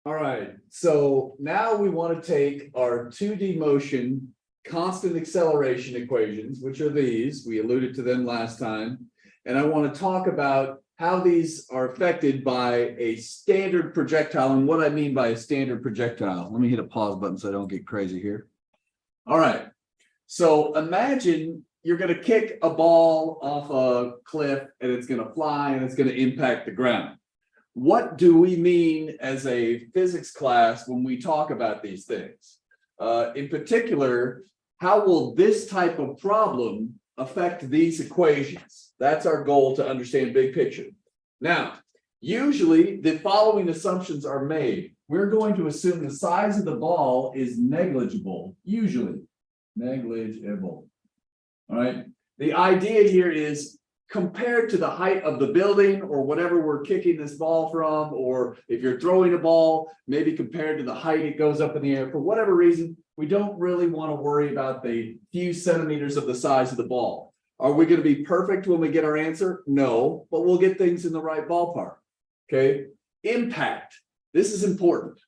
All right, so now we want to take our 2D motion constant acceleration equations, which are these, we alluded to them last time, and I want to talk about how these are affected by a standard projectile and what I mean by a standard projectile. Let me hit a pause button so I don't get crazy here. All right, so imagine you're going to kick a ball off a cliff and it's going to fly and it's going to impact the ground. What do we mean as a physics class when we talk about these things? In particular, how will this type of problem affect these equations? That's our goal to understand big picture. Now, usually the following assumptions are made. We're going to assume the size of the ball is negligible, usually negligible. All right. The idea here is compared to the height of the building or whatever we're kicking this ball from, or if you're throwing a ball, maybe compared to the height it goes up in the air, for whatever reason, we don't really want to worry about the few centimeters of the size of the ball. Are we going to be perfect when we get our answer? No, but we'll get things in the right ballpark. Okay. Impact. This is important.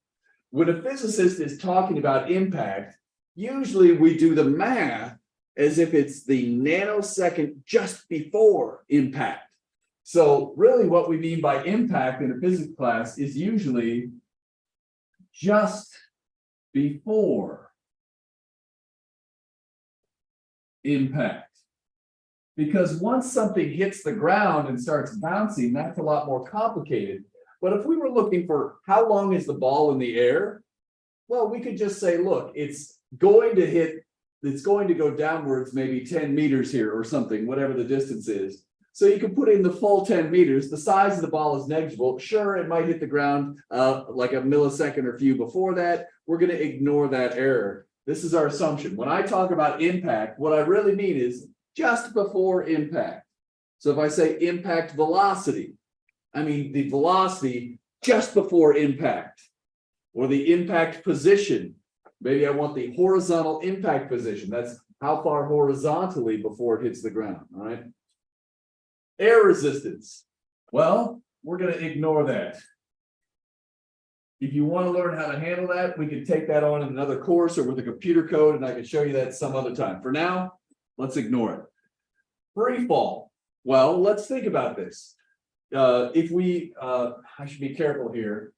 When a physicist is talking about impact, usually we do the math as if it's the nanosecond just before impact. So really what we mean by impact in a physics class is usually just before impact. Because once something hits the ground and starts bouncing, that's a lot more complicated. But if we were looking for how long is the ball in the air, well, we could just say, look, it's going to go downwards maybe 10 meters here or something, whatever the distance is. So you can put in the full 10 meters. The size of the ball is negligible. Sure, it might hit the ground like a millisecond or few before that. We're going to ignore that error. This is our assumption. When I talk about impact, what I really mean is just before impact. So if I say impact velocity, I mean the velocity just before impact, or the impact position. Maybe I want the horizontal impact position. That's how far horizontally before it hits the ground, all right? Air resistance. Well, we're going to ignore that. If you want to learn how to handle that, we can take that on in another course or with a computer code, and I can show you that some other time. For now, let's ignore it. Free fall. Well, let's think about this. I should be careful here.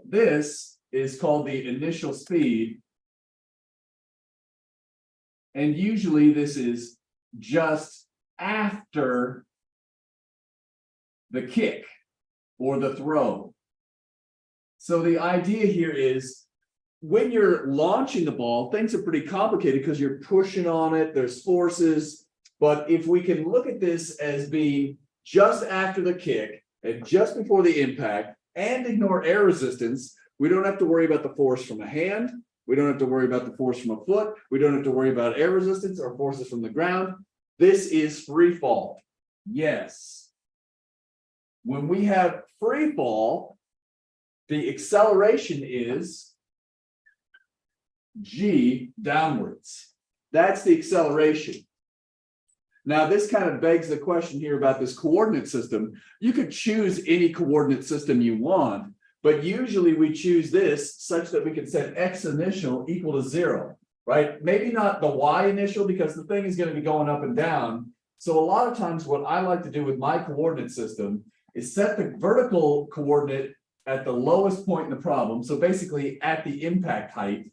This is called the initial speed. And usually this is just after the kick or the throw. So the idea here is when you're launching the ball, things are pretty complicated because you're pushing on it, there's forces. But if we can look at this as being just after the kick and just before the impact and ignore air resistance, we don't have to worry about the force from a hand. We don't have to worry about the force from a foot. We don't have to worry about air resistance or forces from the ground. This is free fall. Yes. When we have free fall, the acceleration is g downwards. That's the acceleration. Now, this kind of begs the question here about this coordinate system. You could choose any coordinate system you want, but usually we choose this such that we can set x initial equal to 0, right? Maybe not the y initial because the thing is going to be going up and down. So a lot of times what I like to do with my coordinate system is set the vertical coordinate at the lowest point in the problem. So basically at the impact height.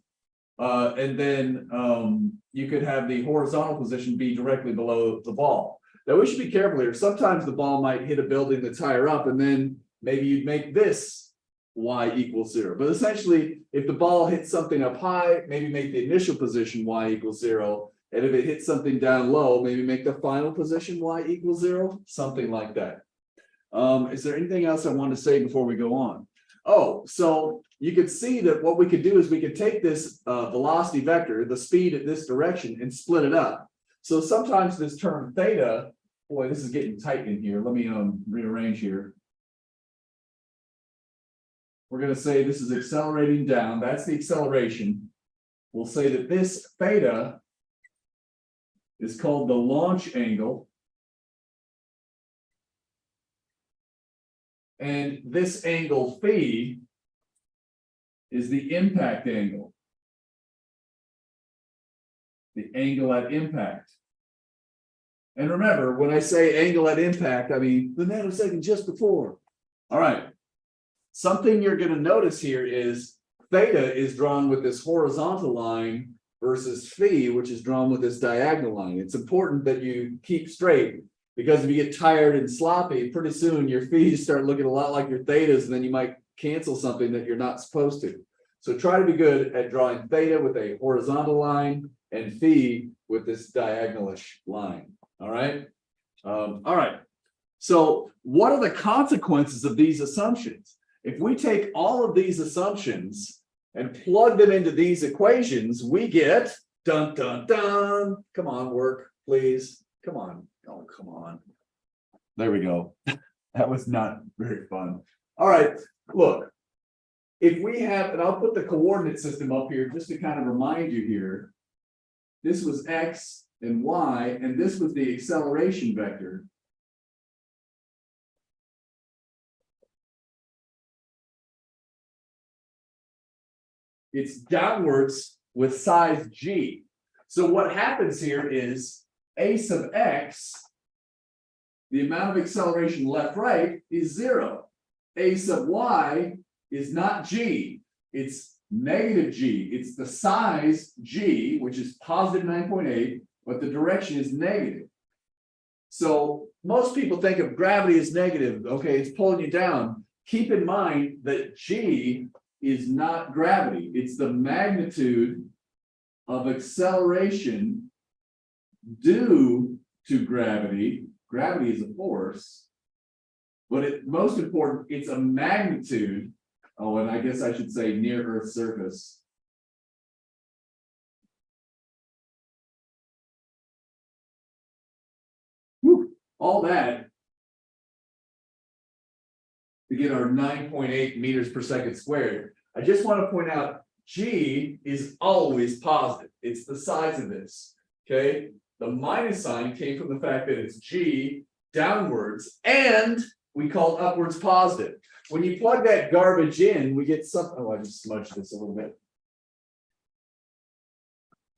And then you could have the horizontal position be directly below the ball. Now we should be careful here. Sometimes the ball might hit a building that's higher up, and then maybe you'd make this y equals 0. But essentially, if the ball hits something up high, maybe make the initial position y equals 0. And if it hits something down low, maybe make the final position y equals 0, something like that. Is there anything else I want to say before we go on? Oh, so you could see that what we could do is we could take this velocity vector, the speed in this direction, and split it up. So sometimes this term theta, boy, this is getting tight in here. Let me rearrange here. We're going to say this is accelerating down. That's the acceleration. We'll say that this theta is called the launch angle. And this angle phi is the impact angle. The angle at impact. And remember, when I say angle at impact, I mean the nanosecond just before. All right. Something you're going to notice here is theta is drawn with this horizontal line versus phi, which is drawn with this diagonal line. It's important that you keep straight, because if you get tired and sloppy, pretty soon your phis start looking a lot like your thetas, and then you might cancel something that you're not supposed to. So try to be good at drawing theta with a horizontal line and phi with this diagonalish line. All right. All right. So what are the consequences of these assumptions? If we take all of these assumptions and plug them into these equations, we get dun dun dun. Come on, work, please. Come on. Oh, come on. There we go. That was not very fun. All right, look. If we have, and I'll put the coordinate system up here just to kind of remind you here. This was x and y, and this was the acceleration vector. It's downwards with size g. So what happens here is a sub x, the amount of acceleration left-right is 0. A sub y is not g, it's negative g. It's the size g, which is positive 9.8, but the direction is negative. So most people think of gravity as negative. Okay, it's pulling you down. Keep in mind that g is not gravity. It's the magnitude of acceleration due to gravity. Gravity is a force, but most important, it's a magnitude. Oh, and I guess I should say near Earth surface. Whew, all that to get our 9.8 meters per second squared. I just want to point out g is always positive. It's the size of this. Okay. The minus sign came from the fact that it's g downwards, and we call upwards positive. When you plug that garbage in, we get something. Oh, I just smudged this a little bit.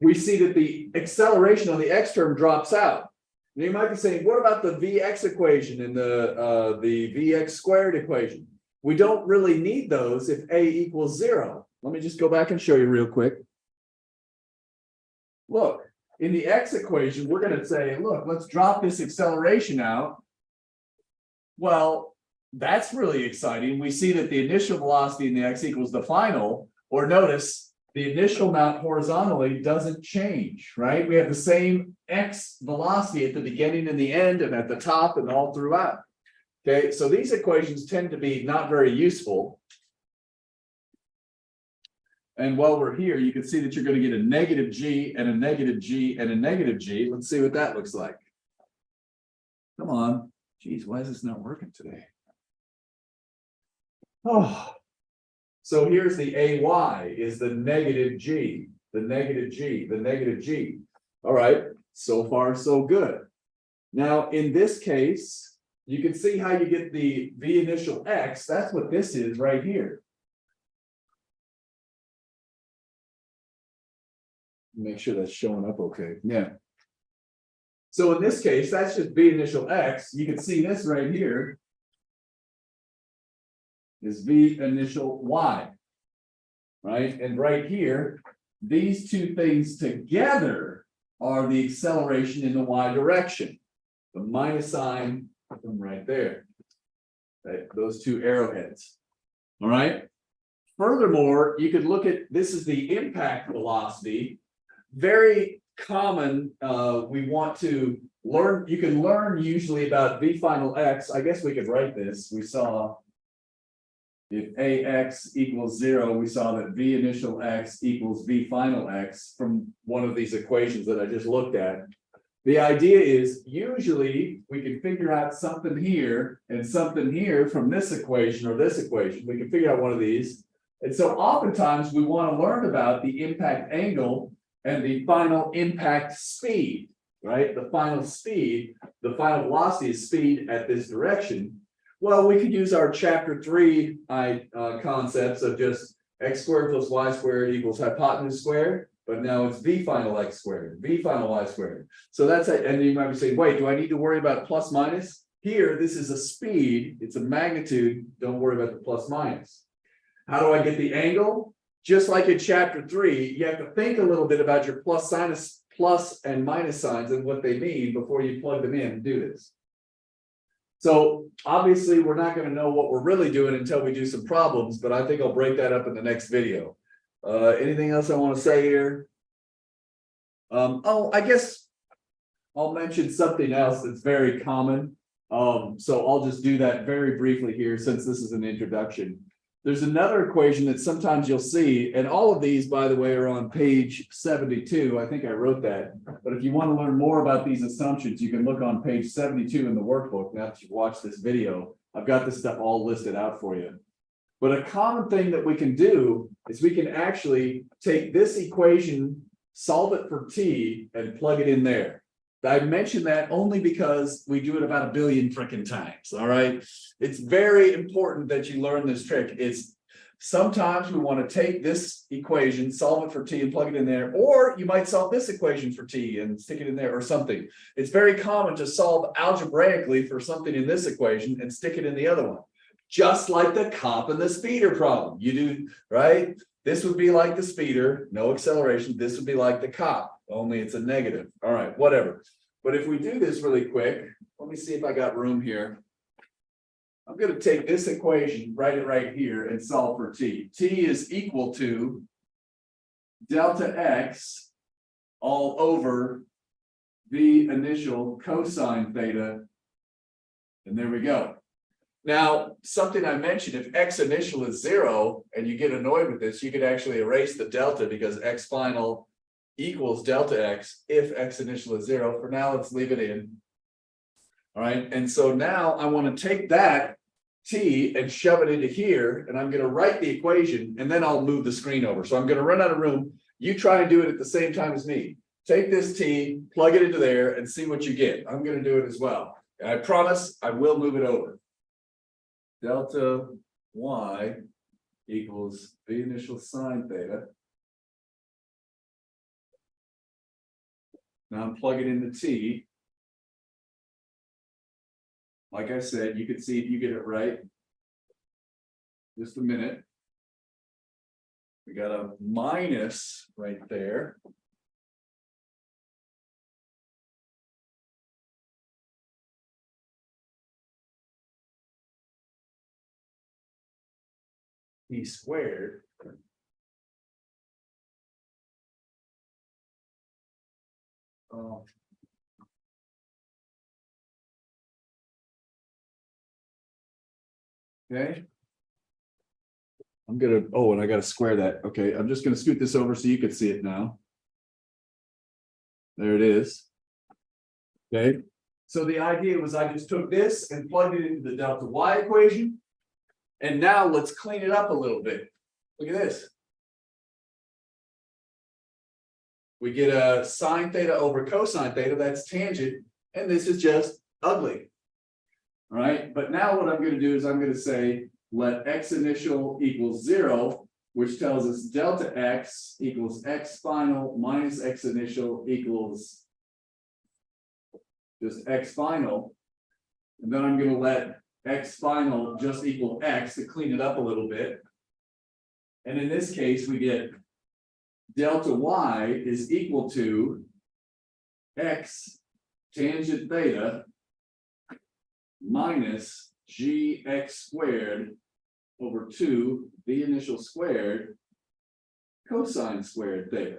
We see that the acceleration on the x term drops out. Now you might be saying, what about the Vx equation and the Vx squared equation? We don't really need those if a equals 0. Let me just go back and show you real quick. Look, in the x equation, we're going to say, look, let's drop this acceleration out. Well, that's really exciting. We see that the initial velocity in the x equals the final, or notice the initial amount horizontally doesn't change, right? We have the same x velocity at the beginning and the end and at the top and all throughout. Okay, so these equations tend to be not very useful. And while we're here, you can see that you're going to get a negative g and a negative g and a negative g. Let's see what that looks like. Come on. Geez, why is this not working today? Oh, so here's the AY is the negative G, the negative G, the negative G. All right, so far so good. Now in this case, you can see how you get the V initial X. That's what this is right here. Make sure that's showing up okay. Yeah. So in this case, that's just V initial X. You can see this right here is V initial Y, right? And right here, these two things together are the acceleration in the Y direction. The minus sign from right there, right? Those two arrowheads, all right? Furthermore, you could look at, this is the impact velocity. Very common, we want to learn, you can learn usually about V final X. I guess we could write this. We saw if AX equals 0, we saw that V initial X equals V final X from one of these equations that I just looked at. The idea is usually we can figure out something here and something here from this equation or this equation. We can figure out one of these. And so oftentimes we want to learn about the impact angle and the final impact speed, right? The final speed, the final velocity is speed at this direction. Well, we could use our chapter 3 concepts of just x squared plus y squared equals hypotenuse squared, but now it's v final x squared, v final y squared. So that's it. And you might be saying, wait, do I need to worry about plus minus? Here, this is a speed, it's a magnitude, don't worry about the plus minus. How do I get the angle? Just like in chapter 3, you have to think a little bit about your plus and minus signs and what they mean before you plug them in and do this. So obviously, we're not going to know what we're really doing until we do some problems, but I think I'll break that up in the next video. Anything else I want to say here? Oh, I guess I'll mention something else that's very common. So I'll just do that very briefly here since this is an introduction. There's another equation that sometimes you'll see, and all of these, by the way, are on page 72. I think I wrote that. But if you want to learn more about these assumptions, you can look on page 72 in the workbook. Now that you've watched this video, I've got this stuff all listed out for you. But a common thing that we can do is we can actually take this equation, solve it for t, and plug it in there. I mentioned that only because we do it about a billion freaking times. All right. It's very important that you learn this trick. It's sometimes we want to take this equation, solve it for t and plug it in there, or you might solve this equation for t and stick it in there or something. It's very common to solve algebraically for something in this equation and stick it in the other one. Just like the cop and the speeder problem. You do, right? This would be like the speeder, no acceleration. This would be like the cop, only it's a negative. All right, whatever. But if we do this really quick, let me see if I got room here. I'm going to take this equation, write it right here, and solve for t. T is equal to delta x all over the initial cosine theta. And there we go. Now, something I mentioned, if x initial is 0 and you get annoyed with this, you could actually erase the delta because x final equals delta x if x initial is 0. For now, let's leave it in. All right. And so now I want to take that t and shove it into here, and I'm going to write the equation, and then I'll move the screen over. So I'm going to run out of room. You try and do it at the same time as me. Take this t, plug it into there, and see what you get. I'm going to do it as well. And I promise I will move it over. Delta y equals the initial sine theta. Now I'm plugging into t. Like I said, you can see if you get it right. Just a minute. We got a minus right there. T squared. Okay. I'm gonna, oh, and I gotta square that. Okay, I'm just gonna scoot this over so you can see it now. There it is. Okay, so the idea was I just took this and plugged it into the delta y equation. And now let's clean it up a little bit. Look at this. We get a sine theta over cosine theta, that's tangent, and this is just ugly. All right, but now what I'm going to do is I'm going to say let x initial equals 0, which tells us delta x equals x final minus x initial equals just x final. And then I'm going to let x final just equal x to clean it up a little bit. And in this case, we get delta y is equal to x tangent theta minus gx squared over 2 the initial squared cosine squared theta.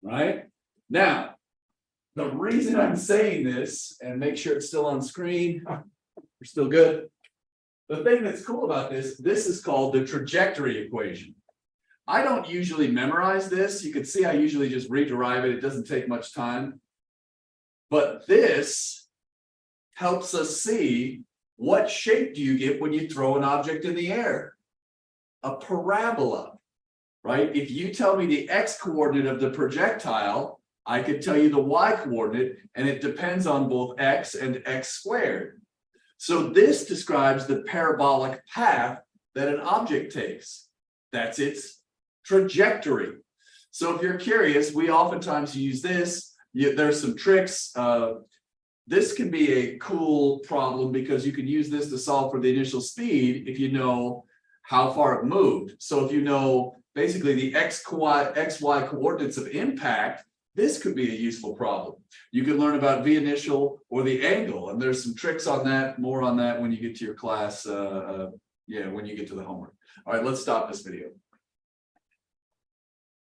Right? Now, the reason I'm saying this, and make sure it's still on screen, we're still good. The thing that's cool about this is called the trajectory equation. I don't usually memorize this. You can see I usually just rederive it. It doesn't take much time. But this helps us see what shape do you get when you throw an object in the air. A parabola, right? If you tell me the x coordinate of the projectile, I could tell you the y coordinate, and it depends on both x and x squared. So this describes the parabolic path that an object takes. That's its trajectory. So if you're curious, we oftentimes use this. There's some tricks. This can be a cool problem because you can use this to solve for the initial speed if you know how far it moved. So if you know basically the XY coordinates of impact, this could be a useful problem. You can learn about V initial or the angle, and there's some tricks on that, more on that when you get to your class, when you get to the homework. All right, let's stop this video.